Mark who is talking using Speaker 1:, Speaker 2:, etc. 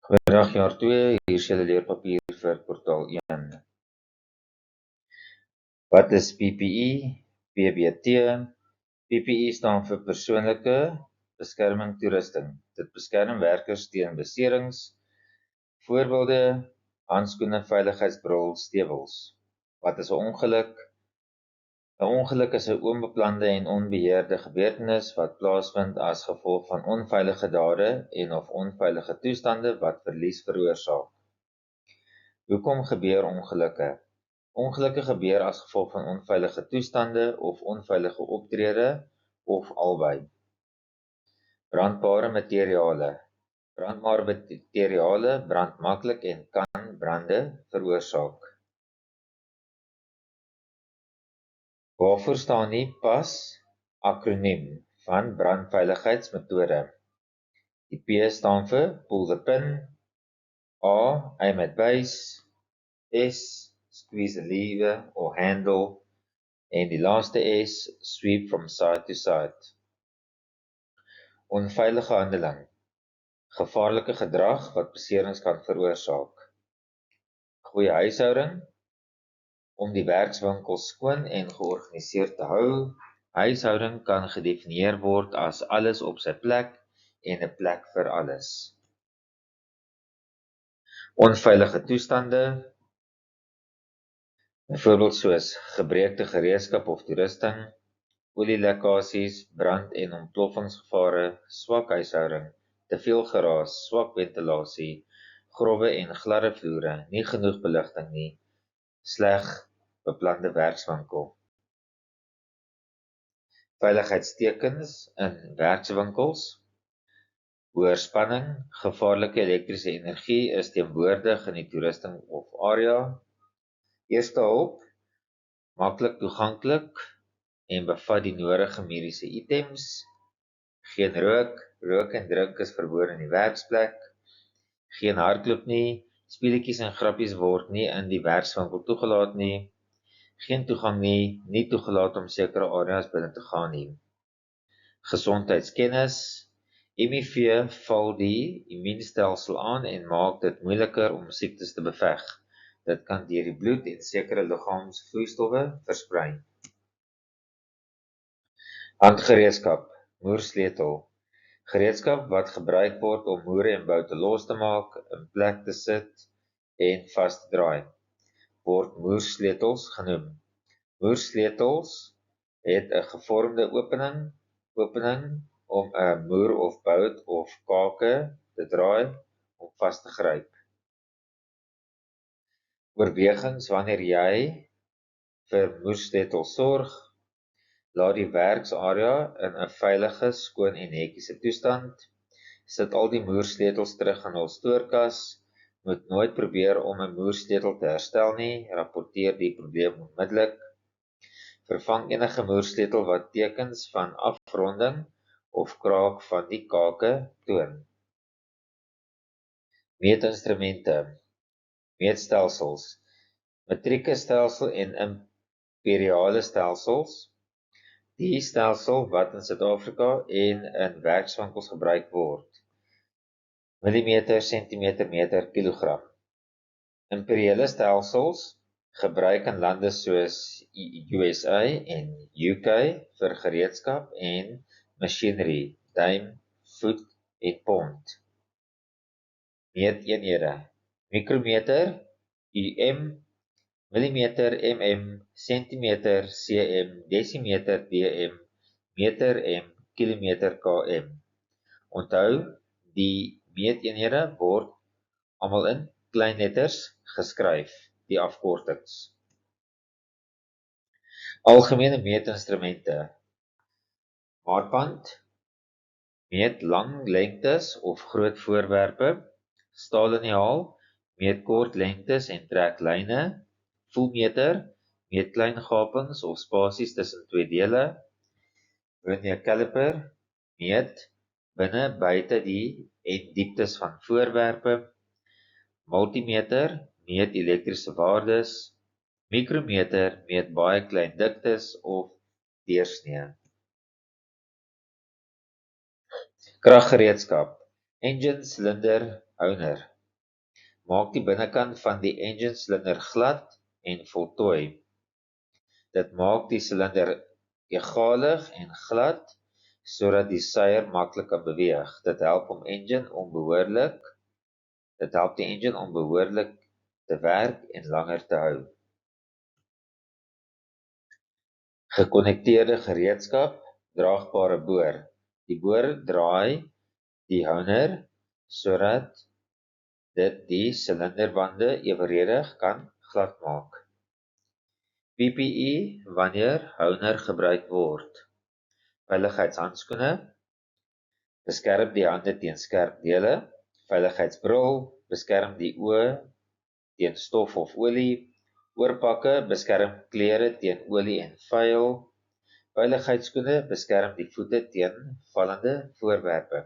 Speaker 1: Goeiedag jaar 2, hier is julle leerpapier vir kwartaal 1. Wat is PPE? PBT. PPE staan vir persoonlike beskerming toerusting. Dit beskerm werkers teen beserings. Voorbeelde: handskoene, veiligheidsbril, stewels. Wat is 'n ongeluk? 'n Ongeluk is 'n onbeplande en onbeheerde gebeurtenis wat plaasvind as gevolg van onveilige dade en of onveilige toestande wat verlies veroorsaak. Hoekom gebeur ongelukke? Ongelukke gebeur as gevolg van onveilige toestande of onveilige optrede of albei. Brandbare materiale. Brandbare materiale brand maklik en kan brande veroorsaak. Waarvoor staan die PAS akroniem van brandveiligheidsmetode? Die P staan vir pull the pin, A aim at base, S squeeze the lever or handle, en die laaste S sweep from side to side. Onveilige handeling. Gevaarlike gedrag wat beserings kan veroorsaak. Goeie huishouding. Om die werkswinkel skoon en georganiseerd te hou. Huishouding kan gedefinieer word as alles op sy plek en 'n plek vir alles. Onveilige toestande. Byvoorbeeld soos gebreekte gereedskap of toerusting, olielekkasies, brand- en ontploffingsgevare, swak huishouding, te veel geraas, swak ventilasie, growwe en gladde vloere, nie genoeg beligting nie, sleg beplande werkswinkel. Veiligheidstekens in werkswinkels. Hoër spanning, gevaarlike elektriese energie is teenwoordig in die toerusting of area. Eerste hulp, maklik toeganklik en bevat die nodige mediese items. Geen rook en drink is verbode in die werksplek. Geen hardloop nie, speletjies en grappies word nie in die werkswinkel toegelaat nie. Geen toegang nie toegelaat om sekere areas binne te gaan nie. Gesondheidskennis. HIV val die immuunstelsel aan en maak dit moeiliker om siektes te beveg. Dit kan deur die bloed en sekere liggaamsvloeistowwe versprei. Handgereedskap, moersleutel. Gereedskap wat gebruik word om moere en boute los te maak, in plek te sit en vas te draai, word moersleutels genoem. Moersleutels het 'n gevormde opening om 'n moer of bout of kake te draai om vas te gryp. Oorwegings wanneer jy vir moersleutels sorg. Laat die werksarea in 'n veilige, skoon en netjiese toestand. Sit al die moersleutels terug in hul stoorkas. Moet nooit probeer om 'n moersleutel te herstel nie. Rapporteer die probleem onmiddellik. Vervang enige moersleutel wat tekens van afronding of kraak van die kake toon. Meetinstrumente. Meetstelsels. Metrieke stelsel en imperiale stelsels. Die stelsel wat in Suid-Afrika en in werkswinkels gebruik word. Millimeter, sentimeter, meter, kilogram. Imperiale stelsels gebruik in lande soos USA en UK vir gereedskap en masjinerie, duim, voet en pond. Meeteenhede. Mikrometer, millimeter, sentimeter, cm, desimeter, dm, meter, kilometer, km. Onthou, die meeteenhede word almal in klein letters geskryf, die afkortings. Algemene meetinstrumente. Maatband, meet lang lengtes of groot voorwerpe. Staaliniaal, meet kort lengtes en trek lyne. Voelmeter, meet klein gapings of spasies tussen twee dele. Vernier caliper, meet binne, buite die en dieptes van voorwerpe. Multimeter, meet elektriese waardes. Mikrometer, meet baie klein diktes of deursnee. Kraggereedskap, engine, silinder, houner. Maak die binnekant van die engine silinder glad en voltooi. Dit maak die silinder egalig en glad, sodat die suier maklik kan beweeg. Dit help die engine om behoorlik te werk en langer te hou. Gekonnekteerde gereedskap, draagbare boor. Die boor draai die houner sodat dit die silinderwande evenredig kan gladmaak. PPE wanneer houner gebruik word. Veiligheidshandskoene beskerm die hande teen skerp dele. Veiligheidsbril beskerm die oë teen stof of olie. Oorpakke beskerm klere teen olie en vuil. Veiligheidsskoene beskerm die voete teen vallende voorwerpe.